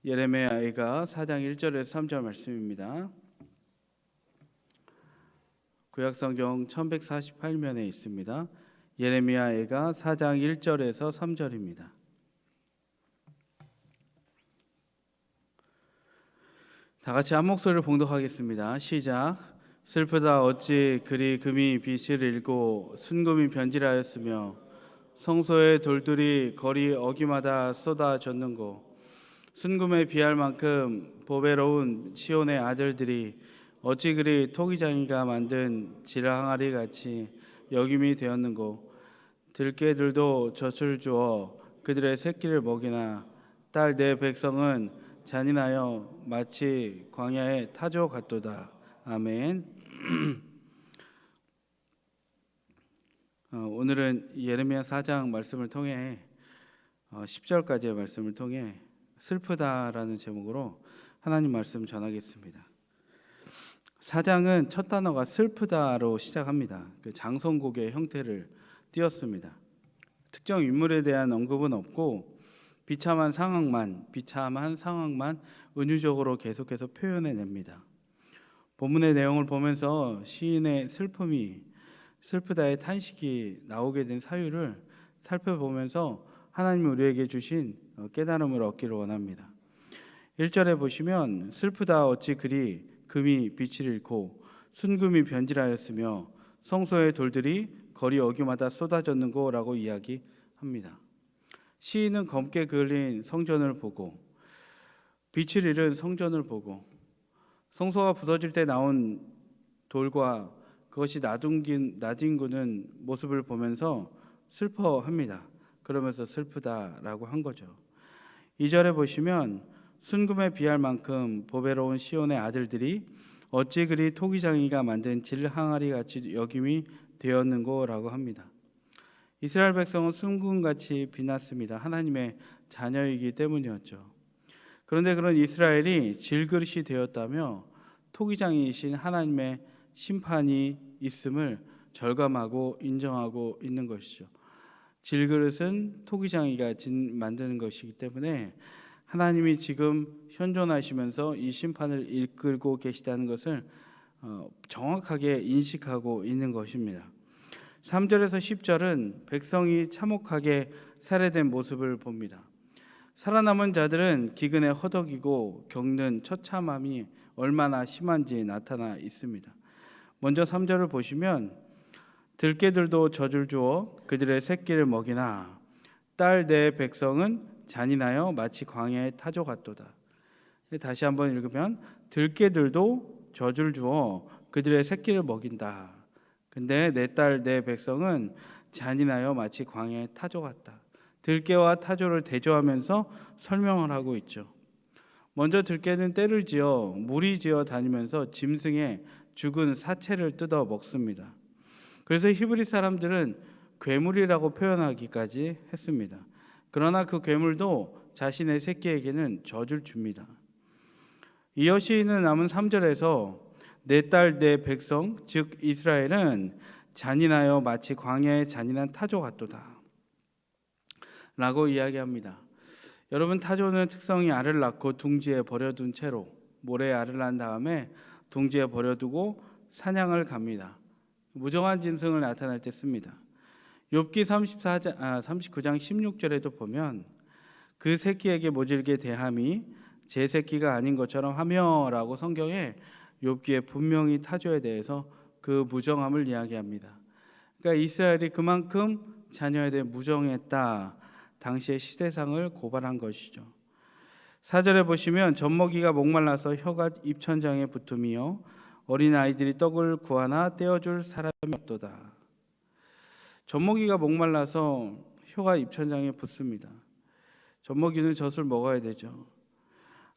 예레미야가 4장 1절에서 3절 말씀입니다. 구약성경 1148면에 있습니다. 예레미야가 4장 1절에서 3절입니다. 다 같이 한 목소리로 봉독하겠습니다. 시작. 슬프다 어찌 그리 금이 빛을 잃고 순금이 변질하였으며 성소의 돌들이 거리 어기마다 쏟아졌는고. 순금에 비할 만큼 보배로운 시온의 아들들이 어찌 그리 토기장이가 만든 질항아리 같이 여김이 되었는고. 들깨들도 젖을 주어 그들의 새끼를 먹이나 딸 내 백성은 잔인하여 마치 광야의 타조 같도다. 아멘. 오늘은 예레미야 4장 말씀을 통해 10절까지의 말씀을 통해 슬프다라는 제목으로 하나님 말씀 전하겠습니다. 4장은 첫 단어가 슬프다로 시작합니다. 그 장성곡의 형태를 띄었습니다. 특정 인물에 대한 언급은 없고 비참한 상황만 은유적으로 계속해서 표현해냅니다. 본문의 내용을 보면서 시인의 슬프다의 탄식이 나오게 된 사유를 살펴보면서 하나님이 우리에게 주신 깨달음을 얻기를 원합니다. 1절에 보시면 슬프다 어찌 그리 금이 빛을 잃고 순금이 변질하였으며 성소의 돌들이 거리 어기마다 쏟아졌는고 라고 이야기합니다. 시인은 검게 그을린 성전을 보고 빛을 잃은 성전을 보고 성소가 부서질 때 나온 돌과 그것이 나뒹구는 모습을 보면서 슬퍼합니다. 그러면서 슬프다라고 한 거죠. 2절에 보시면 순금에 비할 만큼 보배로운 시온의 아들들이 어찌 그리 토기장이가 만든 질항아리 같이 여김이 되었는고라고 합니다. 이스라엘 백성은 순금같이 빛났습니다. 하나님의 자녀이기 때문이었죠. 그런데 그런 이스라엘이 질그릇이 되었다며 토기장이신 하나님의 심판이 있음을 절감하고 인정하고 있는 것이죠. 질그릇은 토기장이가 만드는 것이기 때문에 하나님이 지금 현존하시면서 이 심판을 이끌고 계시다는 것을 정확하게 인식하고 있는 것입니다. 3절에서 10절은 백성이 참혹하게 살해된 모습을 봅니다. 살아남은 자들은 기근에 허덕이고 겪는 처참함이 얼마나 심한지 나타나 있습니다. 먼저 3절을 보시면 들깨들도 젖을 주어 그들의 새끼를 먹이나 딸 내 백성은 잔인하여 마치 광야의 타조 같도다. 다시 한번 읽으면 들깨들도 젖을 주어 그들의 새끼를 먹인다. 근데 내 딸 내 백성은 잔인하여 마치 광야의 타조 같다. 들깨와 타조를 대조하면서 설명을 하고 있죠. 먼저 들깨는 떼를 지어 무리지어 다니면서 짐승의 죽은 사체를 뜯어 먹습니다. 그래서 히브리 사람들은 괴물이라고 표현하기까지 했습니다. 그러나 그 괴물도 자신의 새끼에게는 젖을 줍니다. 이어 시인은 남은 3절에서 내 딸 내 백성 즉 이스라엘은 잔인하여 마치 광야의 잔인한 타조 같도다 라고 이야기합니다. 여러분, 타조는 특성이 알을 낳고 둥지에 버려둔 채로 모래에 알을 낳은 다음에 둥지에 버려두고 사냥을 갑니다. 무정한 짐승을 나타낼 때 씁니다. 욥기 39장 16절에도 보면 그 새끼에게 모질게 대함이 제 새끼가 아닌 것처럼 하며라고 성경에 욥기에 분명히 타조에 대해서 그 무정함을 이야기합니다. 그러니까 이스라엘이 그만큼 자녀에 대해 무정했다. 당시의 시대상을 고발한 것이죠. 4절에 보시면 젖먹이가 목말라서 혀가 입천장에 붙음이요 어린 아이들이 떡을 구하나 떼어줄 사람이 없도다. 젖먹이가 목말라서 혀가 입천장에 붙습니다. 젖먹이는 젖을 먹어야 되죠.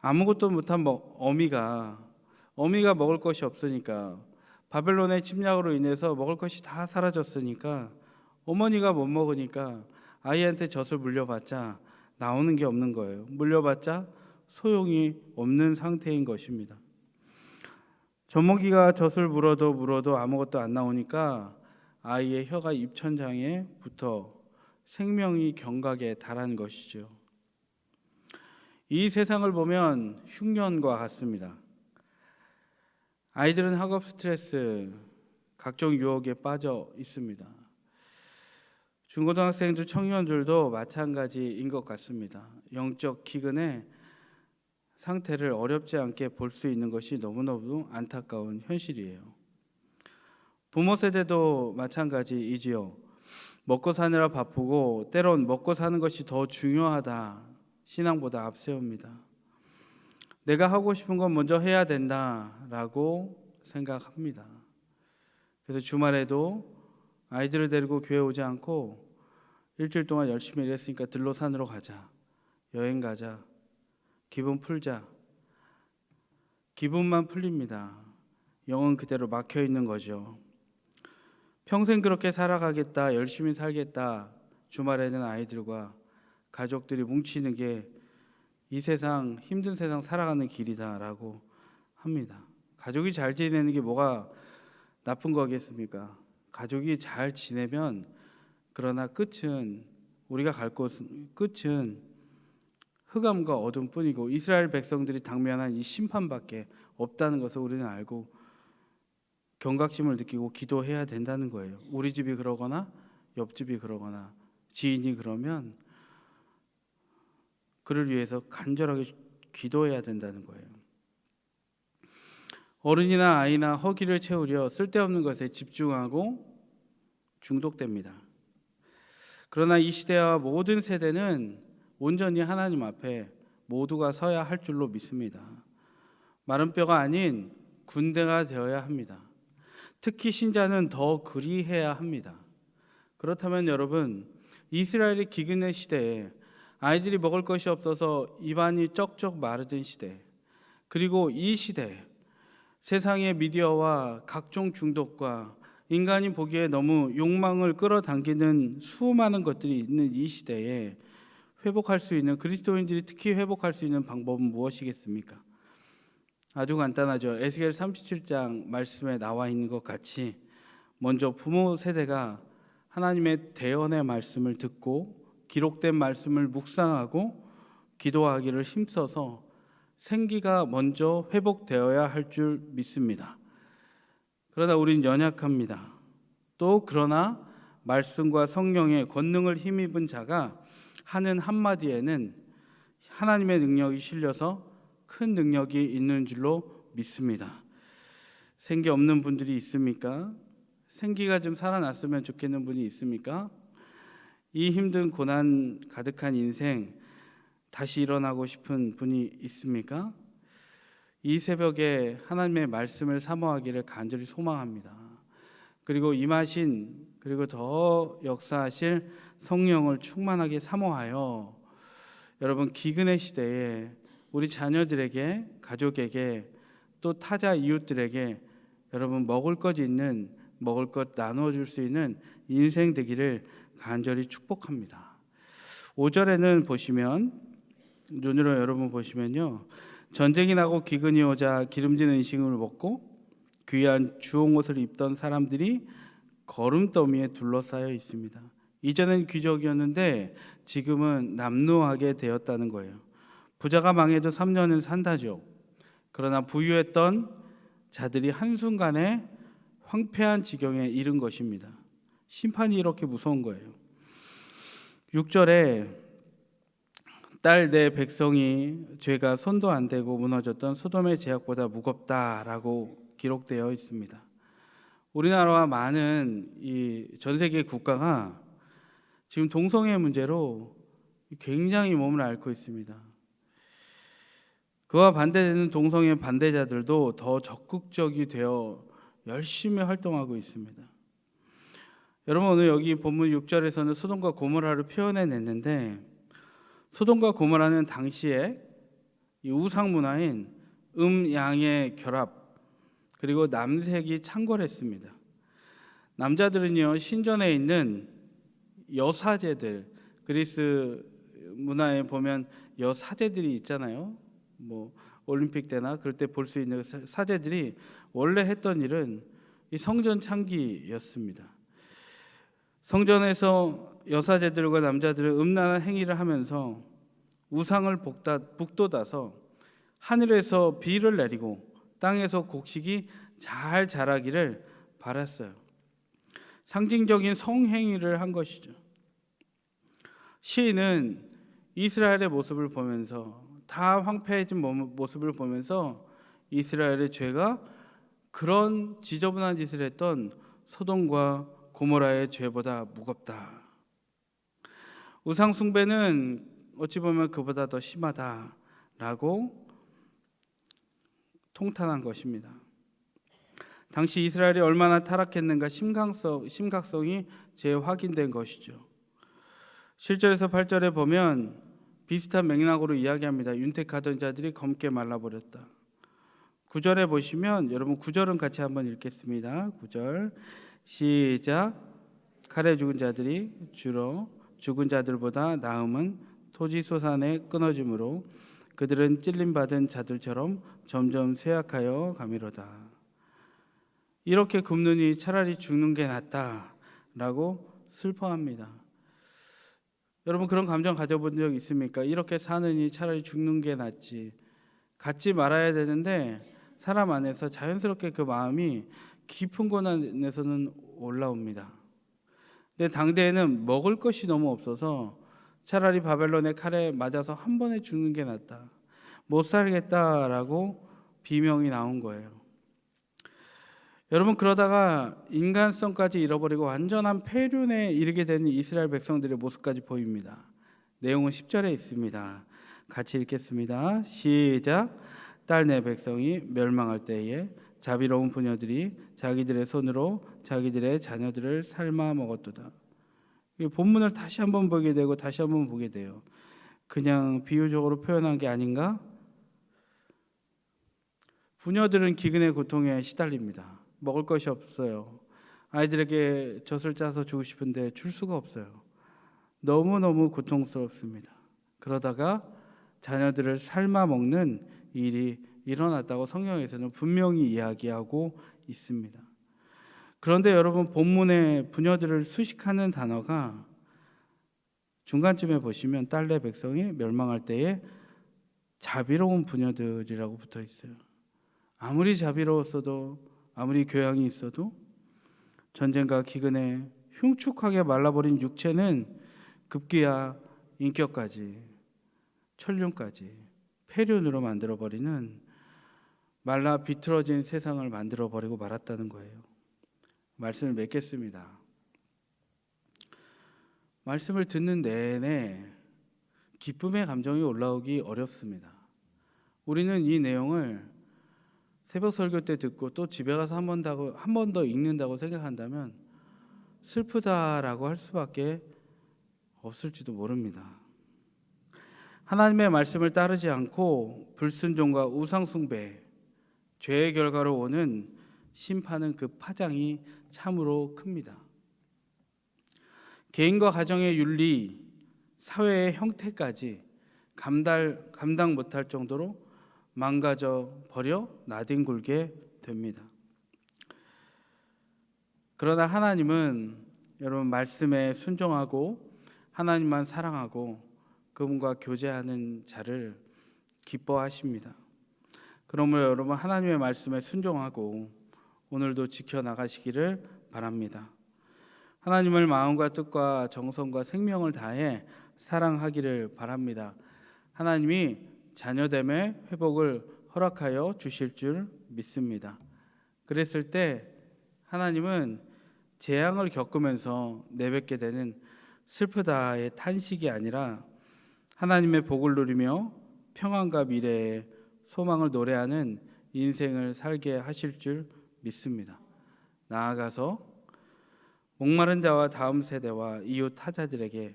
아무것도 못한 어미가 먹을 것이 없으니까, 바벨론의 침략으로 인해서 먹을 것이 다 사라졌으니까 어머니가 못 먹으니까 아이한테 젖을 물려봤자 나오는 게 없는 거예요. 물려봤자 소용이 없는 상태인 것입니다. 젖먹이가 젖을 물어도 아무것도 안 나오니까 아이의 혀가 입천장에 붙어 생명이 경각에 달한 것이죠. 이 세상을 보면 흉년과 같습니다. 아이들은 학업 스트레스, 각종 유혹에 빠져 있습니다. 중고등학생들, 청년들도 마찬가지인 것 같습니다. 영적 기근의 상태를 어렵지 않게 볼 수 있는 것이 너무너무 안타까운 현실이에요. 부모 세대도 마찬가지이지요. 먹고 사느라 바쁘고 때론 먹고 사는 것이 더 중요하다, 신앙보다 앞세웁니다. 내가 하고 싶은 건 먼저 해야 된다라고 생각합니다. 그래서 주말에도 아이들을 데리고 교회 오지 않고 일주일 동안 열심히 일했으니까 들로산으로 가자, 여행 가자, 기분 풀자. 기분만 풀립니다. 영은 그대로 막혀 있는 거죠. 평생 그렇게 살아가겠다, 열심히 살겠다, 주말에는 아이들과 가족들이 뭉치는 게 이 세상, 힘든 세상 살아가는 길이다라고 합니다. 가족이 잘 지내는 게 뭐가 나쁜 거겠습니까? 가족이 잘 지내면, 그러나 끝은, 우리가 갈 곳은, 끝은 흑암과 어둠뿐이고 이스라엘 백성들이 당면한 이 심판밖에 없다는 것을 우리는 알고 경각심을 느끼고 기도해야 된다는 거예요. 우리 집이 그러거나 옆집이 그러거나 지인이 그러면 그를 위해서 간절하게 기도해야 된다는 거예요. 어른이나 아이나 허기를 채우려 쓸데없는 것에 집중하고 중독됩니다. 그러나 이 시대와 모든 세대는 온전히 하나님 앞에 모두가 서야 할 줄로 믿습니다. 마른 뼈가 아닌 군대가 되어야 합니다. 특히 신자는 더 그리해야 합니다. 그렇다면 여러분, 이스라엘의 기근의 시대에 아이들이 먹을 것이 없어서 입안이 쩍쩍 마르던 시대, 그리고 이 시대, 세상의 미디어와 각종 중독과 인간이 보기에 너무 욕망을 끌어당기는 수많은 것들이 있는 이 시대에 회복할 수 있는, 그리스도인들이 특히 회복할 수 있는 방법은 무엇이겠습니까? 아주 간단하죠. 에스겔 37장 말씀에 나와 있는 것 같이 먼저 부모 세대가 하나님의 대언의 말씀을 듣고 기록된 말씀을 묵상하고 기도하기를 힘써서 생기가 먼저 회복되어야 할 줄 믿습니다. 그러나 우린 연약합니다. 또 그러나 말씀과 성령의 권능을 힘입은 자가 하는 한마디에는 하나님의 능력이 실려서 큰 능력이 있는 줄로 믿습니다. 생기 없는 분들이 있습니까? 생기가 좀 살아났으면 좋겠는 분이 있습니까? 이 힘든 고난 가득한 인생 다시 일어나고 싶은 분이 있습니까? 이 새벽에 하나님의 말씀을 사모하기를 간절히 소망합니다. 그리고 임하신, 그리고 더 역사하실 성령을 충만하게 사모하여 여러분, 기근의 시대에 우리 자녀들에게, 가족에게, 또 타자 이웃들에게 여러분 먹을 것 있는, 먹을 것 나눠줄 수 있는 인생 되기를 간절히 축복합니다. 5절에는 보시면, 눈으로 여러분 보시면요, 전쟁이 나고 기근이 오자 기름진 음식을 먹고 귀한 주홍옷을 입던 사람들이 거름더미에 둘러싸여 있습니다. 이전엔 귀족이었는데 지금은 남루하게 되었다는 거예요. 부자가 망해도 3년은 산다죠. 그러나 부유했던 자들이 한순간에 황폐한 지경에 이른 것입니다. 심판이 이렇게 무서운 거예요. 6절에 딸 내 백성이 죄가 손도 안 대고 무너졌던 소돔의 죄악보다 무겁다라고 기록되어 있습니다. 우리나라와 많은 이 전 세계 국가가 지금 동성애 문제로 굉장히 몸을 앓고 있습니다. 그와 반대되는 동성애 반대자들도 더 적극적이 되어 열심히 활동하고 있습니다. 여러분, 오늘 여기 본문 6절에서는 소돔과 고모라를 표현해냈는데, 소돔과 고모라는 당시에 이 우상 문화인 양의 결합, 그리고 남색이 창궐했습니다. 남자들은요, 신전에 있는 여사제들, 그리스 문화에 보면 여사제들이 있잖아요. 뭐 올림픽 때나 그럴 때 볼 수 있는 사제들이 원래 했던 일은 이 성전 창기였습니다. 성전에서 여사제들과 남자들은 음란한 행위를 하면서 우상을 북돋아서 하늘에서 비를 내리고 땅에서 곡식이 잘 자라기를 바랐어요. 상징적인 성행위를 한 것이죠. 시인은 이스라엘의 모습을 보면서, 다 황폐해진 모습을 보면서 이스라엘의 죄가 그런 지저분한 짓을 했던 소돔과 고모라의 죄보다 무겁다. 우상 숭배는 어찌 보면 그보다 더 심하다라고 통탄한 것입니다. 당시 이스라엘이 얼마나 타락했는가 심각성이 재확인된 것이죠. 7절에서 8절에 보면 비슷한 맥락으로 이야기합니다. 윤택하던 자들이 검게 말라버렸다. 9절에 보시면, 여러분 9절은 같이 한번 읽겠습니다. 9절 시작. 칼에 죽은 자들이 주로 죽은 자들보다 나음은 토지 소산에 끊어짐으로 그들은 찔림받은 자들처럼 점점 쇠약하여 가미로다. 이렇게 굶느니 차라리 죽는 게 낫다라고 슬퍼합니다. 여러분 그런 감정 가져본 적 있습니까? 이렇게 사느니 차라리 죽는 게 낫지. 갖지 말아야 되는데 사람 안에서 자연스럽게 그 마음이 깊은 곳 안에서는 올라옵니다. 근데 당대에는 먹을 것이 너무 없어서 차라리 바벨론의 칼에 맞아서 한 번에 죽는 게 낫다. 못 살겠다라고 비명이 나온 거예요. 여러분 그러다가 인간성까지 잃어버리고 완전한 폐륜에 이르게 되는 이스라엘 백성들의 모습까지 보입니다. 내용은 10절에 있습니다. 같이 읽겠습니다. 시작. 딸 내 백성이 멸망할 때에 자비로운 부녀들이 자기들의 손으로 자기들의 자녀들을 삶아 먹었도다. 이 본문을 다시 한번 보게 되고 다시 한번 보게 돼요. 그냥 비유적으로 표현한 게 아닌가? 부녀들은 기근의 고통에 시달립니다. 먹을 것이 없어요. 아이들에게 젖을 짜서 주고 싶은데 줄 수가 없어요. 너무너무 고통스럽습니다. 그러다가 자녀들을 삶아 먹는 일이 일어났다고 성경에서는 분명히 이야기하고 있습니다. 그런데 여러분 본문에 부녀들을 수식하는 단어가 중간쯤에 보시면 딸 내 백성이 멸망할 때에 자비로운 부녀들이라고 붙어 있어요. 아무리 자비로웠어도, 아무리 교양이 있어도 전쟁과 기근에 흉측하게 말라버린 육체는 급기야 인격까지, 천륜까지 폐륜으로 만들어버리는 말라 비틀어진 세상을 만들어버리고 말았다는 거예요. 말씀을 맺겠습니다. 말씀을 듣는 내내 기쁨의 감정이 올라오기 어렵습니다. 우리는 이 내용을 새벽 설교 때 듣고 또 집에 가서 한 번 더 읽는다고 생각한다면 슬프다라고 할 수밖에 없을지도 모릅니다. 하나님의 말씀을 따르지 않고 불순종과 우상숭배, 죄의 결과로 오는 심판은 그 파장이 참으로 큽니다. 개인과 가정의 윤리, 사회의 형태까지 감당 못할 정도로 망가져 버려 나뒹굴게 됩니다. 그러나 하나님은 여러분 말씀에 순종하고 하나님만 사랑하고 그분과 교제하는 자를 기뻐하십니다. 그러므로 여러분 하나님의 말씀에 순종하고 오늘도 지켜나가시기를 바랍니다. 하나님을 마음과 뜻과 정성과 생명을 다해 사랑하기를 바랍니다. 하나님이 자녀됨의 회복을 허락하여 주실 줄 믿습니다. 그랬을 때 하나님은 재앙을 겪으면서 내뱉게 되는 슬프다의 탄식이 아니라 하나님의 복을 누리며 평안과 미래의 소망을 노래하는 인생을 살게 하실 줄 믿습니다. 나아가서 목마른 자와 다음 세대와 이웃 타자들에게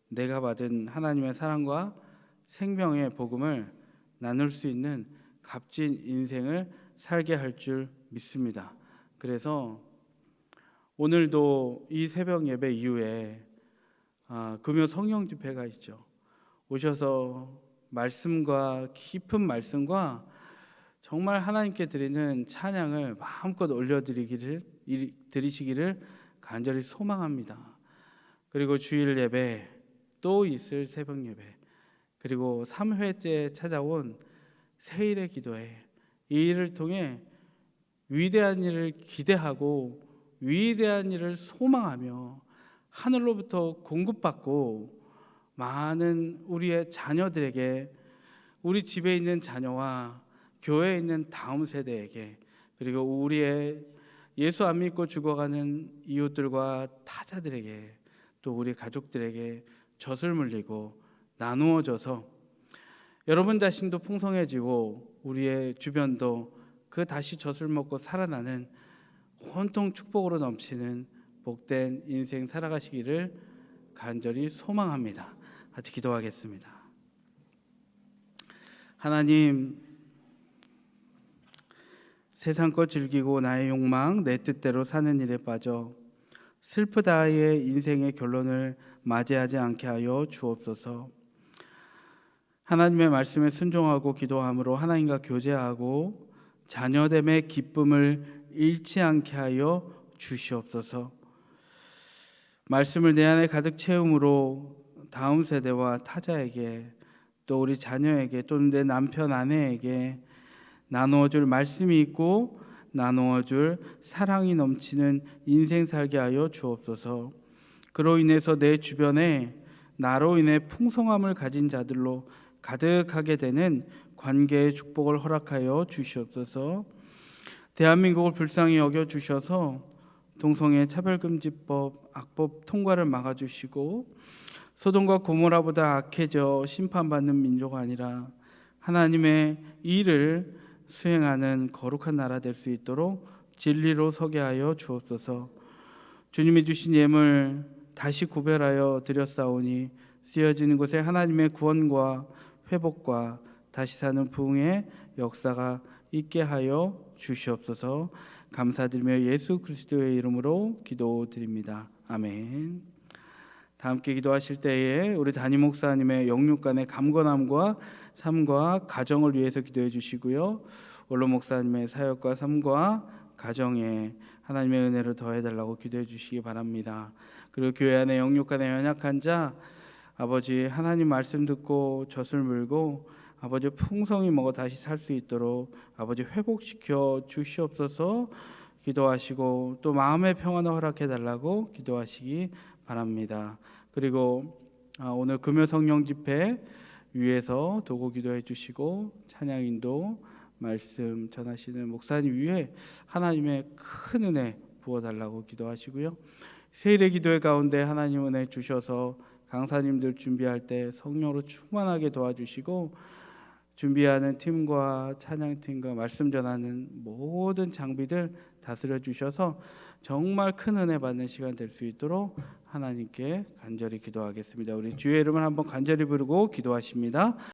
내가 받은 하나님의 사랑과 생명의 복음을 나눌 수 있는 값진 인생을 살게 할 줄 믿습니다. 그래서 오늘도 이 새벽 예배 이후에 금요 성령 집회가 있죠. 오셔서 말씀과 깊은 말씀과 정말 하나님께 드리는 찬양을 마음껏 드리시기를 간절히 소망합니다. 그리고 주일 예배 또 있을 새벽 예배 그리고 3회째 찾아온 세일의 기도회, 이 일을 통해 위대한 일을 기대하고 위대한 일을 소망하며 하늘로부터 공급받고 많은 우리의 자녀들에게, 우리 집에 있는 자녀와 교회에 있는 다음 세대에게, 그리고 우리의 예수 안 믿고 죽어가는 이웃들과 타자들에게, 또 우리 가족들에게 젖을 물리고 나누어져서 여러분 자신도 풍성해지고 우리의 주변도 그 다시 젖을 먹고 살아나는 온통 축복으로 넘치는 복된 인생 살아가시기를 간절히 소망합니다. 같이 기도하겠습니다. 하나님, 세상 것 즐기고 나의 욕망, 내 뜻대로 사는 일에 빠져 슬프다의 인생의 결론을 맞이하지 않게 하여 주옵소서. 하나님의 말씀에 순종하고 기도함으로 하나님과 교제하고 자녀됨의 기쁨을 잃지 않게 하여 주시옵소서. 말씀을 내 안에 가득 채움으로 다음 세대와 타자에게, 또 우리 자녀에게, 또는 내 남편 아내에게 나누어줄 말씀이 있고 나누어줄 사랑이 넘치는 인생 살게 하여 주옵소서. 그로 인해서 내 주변에 나로 인해 풍성함을 가진 자들로 가득하게 되는 관계의 축복을 허락하여 주시옵소서. 대한민국을 불쌍히 여겨주셔서 동성애 차별금지법, 악법 통과를 막아주시고 소돔과 고모라보다 악해져 심판받는 민족이 아니라 하나님의 일을 수행하는 거룩한 나라 될 수 있도록 진리로 서게 하여 주옵소서. 주님이 주신 예물 다시 구별하여 드렸사오니 쓰여지는 곳에 하나님의 구원과 회복과 다시 사는 부흥의 역사가 있게 하여 주시옵소서. 감사드리며 예수 그리스도의 이름으로 기도드립니다. 아멘. 다 함께 기도하실 때에 우리 담임 목사님의 영육간의 감건함과 삶과 가정을 위해서 기도해 주시고요, 원로 목사님의 사역과 삶과 가정에 하나님의 은혜를 더해달라고 기도해 주시기 바랍니다. 그리고 교회 안에 영육간의 연약한 자, 아버지 하나님 말씀 듣고 젖을 물고 아버지 풍성히 먹어 다시 살 수 있도록 아버지 회복시켜 주시옵소서. 기도하시고 또 마음의 평안을 허락해 달라고 기도하시기 바랍니다. 그리고 오늘 금요 성령 집회 위에서 도고 기도해 주시고 찬양인도 말씀 전하시는 목사님 위에 하나님의 큰 은혜 부어 달라고 기도하시고요, 세일의 기도회 가운데 하나님 은혜 주셔서 강사님들 준비할 때 성령으로 충만하게 도와주시고 준비하는 팀과 찬양팀과 말씀 전하는 모든 장비들 다스려 주셔서 정말 큰 은혜 받는 시간 될 수 있도록 하나님께 간절히 기도하겠습니다. 우리 주의 이름을 한번 간절히 부르고 기도하십니다.